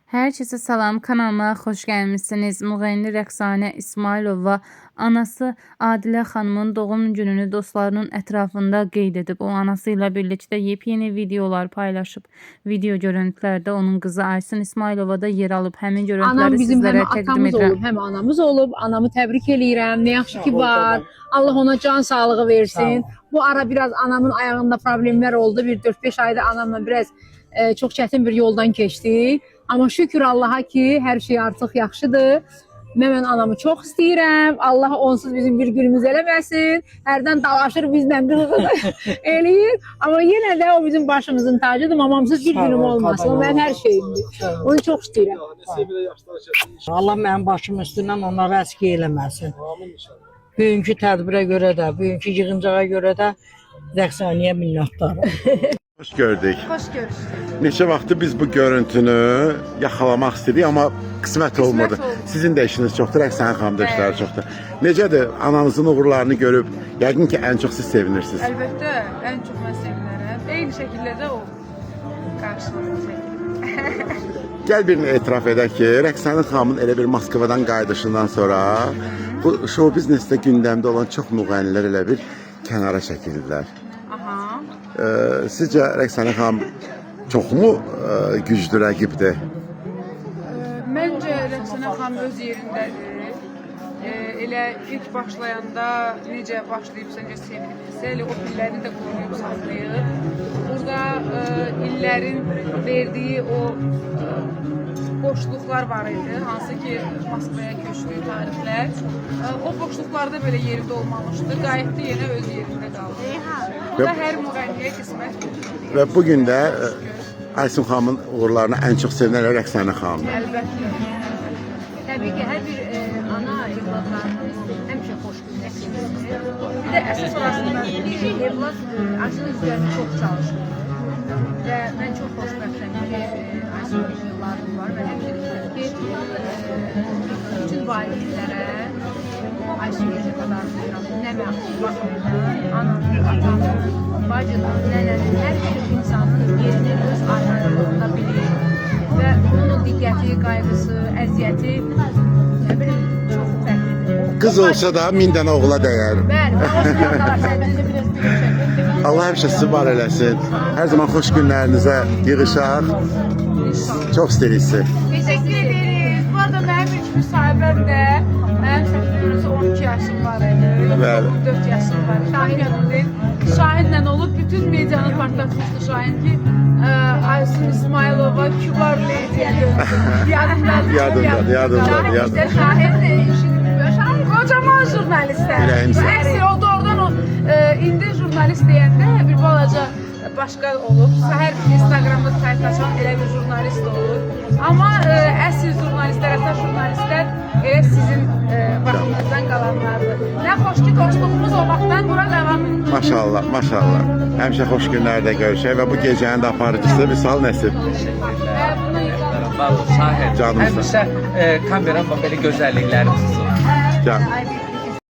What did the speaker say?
Herkese salam, kanalıma xoş gəlmisiniz. Müğənni Rəqsanə İsmailova anası Adilə xanımın doğum gününü dostlarının ətrafında qeyd edib. O anası ilə birlikdə yepyeni videolar paylaşıb. Video görüntülərdə onun qızı Aysun İsmailova da yer alıb. Həmin görüntüləri bizim sizlərə həm təqdim atamız edirəm. olub, həm anamız olub. Anamı təbrik eləyirəm. Ne yaxşı ki var. Allah ona can sağlığı versin. Bu ara biraz anamın ayağında problemlər oldu. Bir 4-5 ayda anamla biraz çok çətin bir yoldan keçdik. Amma şükür Allaha ki, hər şey artıq yaxşıdır. Mən anamı çox istəyirəm. Allah onsuz bizim bir günümüz eləməsin. Hərdən dalaşır bizlə eləyir. Amma yenə də o bizim başımızın tacıdır. Mamamsız bir günüm olmasın. O mənim hər şeyimdir. Onu çox istəyirəm. Allah mənim başım üstündən onları əski eləməsin. Bugünkü tədbirə görə də, bugünkü yığıncağa görə də Rəqsanəyə minnətdarım. Hoş gördük. Xoş görüşdük. Neçə vaxtdır biz bu görüntünü yaxalamaq istedik, amma qismət olmadı. Sizin də işiniz çoxdur, Rəqsanə xanım da işləri çoxdur. Necədir? Ananızın uğurlarını görüb, yəqin ki, ən çox siz sevinirsiniz. Əlbəttə, ən çox mən sevinərəm. Eyni şəkildə də o qarşılığında çəkilir. Gəl birini etiraf edək ki, Rəqsanə xanımın elə bir Moskvadan qayıdışından sonra bu show biznesdə gündəmdə olan çox müğənnilər elə bir kənara çəkildilər. Aha. Sizcə Rəqsanə xanım çoxmu güclü rəqibdir? Məncə Rəqsanə xanım öz yerindədir. Elə ilk başlayanda necə başlayıb səncə sevinirsə, elə o illərini də qoruyub saxlayıb. Burada illərin verdiyi o boşluqlar var idi, hansı ki Moskvaya köçdüyü tarixlər. O boşluqlarda belə yerində olmamışdı, qayıtdı yenə öz yerində qaldı. Bu da hər müğənniyə qismət. Və bugün də Aysun xanımın uğurlarına ən çox sevinən Rəqsanə xanımdır. Əlbəttə. Təbii ki, hər bir ana evladlarının həmişə xoşgörülük etməsidir. Bir də əsas orasında Evlad Aysun üzərində çox çalışır. Və mən çox xoşbəxtəm ki, Aysun evladlarım var və həmişə deyirəm ki, bütün valideynlərə Aysun evladlarının nə məxsus baxımından ananın, atanın, bacının, nənənin, hər bir insanın yerini öz ayrılığında bilir və onun o diqqəti, qayğısı, əziyyəti nə bilim, çox fərqlidir. Qız olsa da 1000 dənə oğula dəyər. Bəli, xoş günlər, səndəndə biraz bir Allah həmişə sizi var eləsin. Hər zaman xoş günlərinizə yığışaq. Çox istəyirik sizi. Teşekkür ederiz. Bu arada mənim ilk müsahibəm də mənim səhvimizə 12 yaşım var idi. Bəli. 14 yaşım var. Şahin yanımdayım. Şahinlə olub bütün medianı partlatmışdı Şahin ki Aysun İsmailova Kübar Leydi'ye Yadımdadır. İşte Şahin de işini bilmiyor. Şahin kocaman jurnalistler. Neyse o da oradan o indi jurnalist deyəndə bir balaca başqa olub. Səhər Instagramda sayt açan elə bir jurnalist olur. Amma əsl jurnalistlər, əsas jurnalistlər elə sizin vaxtınızdan qalanlardır. Nə xoş ki, dostluğumuz olmaqdan bura davam edir. Maşallah, maşallah. Həmişə xoş günlərdə görüşək və bu gecənin də aparıcısı Vüsal Nəsib. Bunu yıqalım. Şahid. Canımızda. Həmişə kameranla belə gözəllikləriniz. Can.